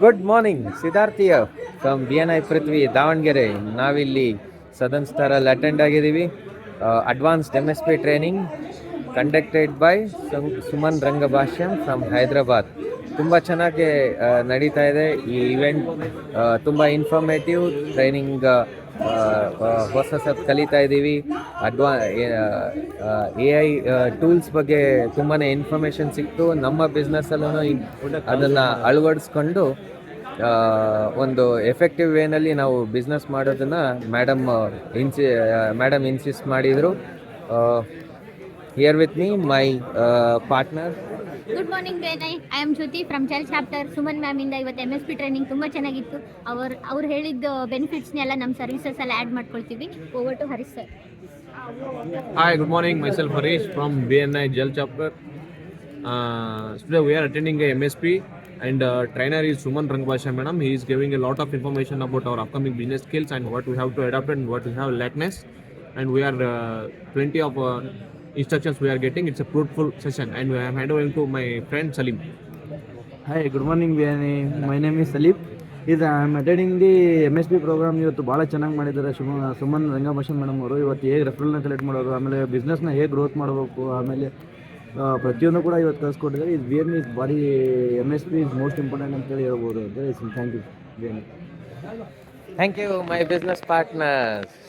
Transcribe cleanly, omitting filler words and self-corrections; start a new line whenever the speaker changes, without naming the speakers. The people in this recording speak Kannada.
ಗುಡ್ ಮಾರ್ನಿಂಗ್, ಸಿದ್ಧಾರ್ಥಿಯ ಫ್ರಮ್ BNI ಪೃಥ್ವಿ ದಾವಣಗೆರೆ. ನಾವಿಲ್ಲಿ ಸದನ್ ಸ್ಟಾರಲ್ಲಿ ಅಟೆಂಡ್ ಆಗಿದ್ದೀವಿ. Advanced MSP training conducted by Suman Rangabhashyam from Hyderabad. ತುಂಬ ಚೆನ್ನಾಗಿ ನಡೀತಾ ಇದೆ ಈ ಇವೆಂಟ್. ತುಂಬ ಇನ್ಫಾರ್ಮೇಟಿವ್ ಟ್ರೈನಿಂಗ್, ಹೊಸ ಕಲಿತಾ ಇದ್ದೀವಿ. AI ಟೂಲ್ಸ್ ಬಗ್ಗೆ ತುಂಬಾ ಇನ್ಫಾರ್ಮೇಷನ್ ಸಿಕ್ತು. ನಮ್ಮ ಬಿಸ್ನೆಸ್ಸಲ್ಲೂ ಅದನ್ನು ಅಳವಡಿಸ್ಕೊಂಡು ಒಂದು ಎಫೆಕ್ಟಿವ್ ವೇನಲ್ಲಿ ನಾವು ಬಿಸ್ನೆಸ್ ಮಾಡೋದನ್ನು ಮೇಡಮ್ ಇನ್ಸಿಸ್ಟ್ ಮಾಡಿದರು. Here with me my partner.
Good morning BNI, I am Jyoti from Jal chapter. Suman ಮ್ಯಾಮಿಂದ ಇವತ್ತು MSP ಟ್ರೈನಿಂಗ್ ತುಂಬ ಚೆನ್ನಾಗಿತ್ತು. ಅವ್ರು ಹೇಳಿದ ಬೆನಿಫಿಟ್ಸ್ನೆಲ್ಲ ನಮ್ಮ ಸರ್ವಿಸಸ್ ಎಲ್ಲ ಆ್ಯಡ್ ಮಾಡ್ಕೊಳ್ತೀವಿ. Over to Harish sir.
Hi, good morning. Myself Harish from BNI Gel Chapter. Today we are attending a MSP and trainer is Suman Rangbhasha madam. He is giving a lot of information about our upcoming business skills and what we have to adapt and what we have lackness. And we are plenty of instructions we are getting. It's a fruitful session and I am handing over to my friend Salim.
Hi, good morning BNI. My name is Salip. I am attending the MSP program. ಇವತ್ತು ಭಾಳ ಚೆನ್ನಾಗಿ ಮಾಡಿದ್ದಾರೆ ಸುಮನ್ ರಂಗಭಾಷನ್ ಮೇಡಮ್ ಅವರು. ಇವತ್ತು ಹೇಗೆ ರೆಫರಲ್ನ ಕಲೆಕ್ಟ್ ಮಾಡೋದು, ಆಮೇಲೆ ಬಿಸ್ನೆಸ್ನ ಹೇಗೆ ಗ್ರೋತ್ ಮಾಡಬೇಕು, ಆಮೇಲೆ ಪ್ರತಿಯೊಂದು ಕೂಡ ಇವತ್ತು ಕಲಿಸ್ಕೊಟ್ಟಿದ್ದಾರೆ. ಇದು BNI ಇಸ್ ಭಾರಿ MSP ಇಸ್ ಮೋಸ್ಟ್ ಇಂಪಾರ್ಟೆಂಟ್ ಅಂತೇಳಿ ಹೇಳ್ಬೋದು. Thank you BNI.
Thank you my business partners.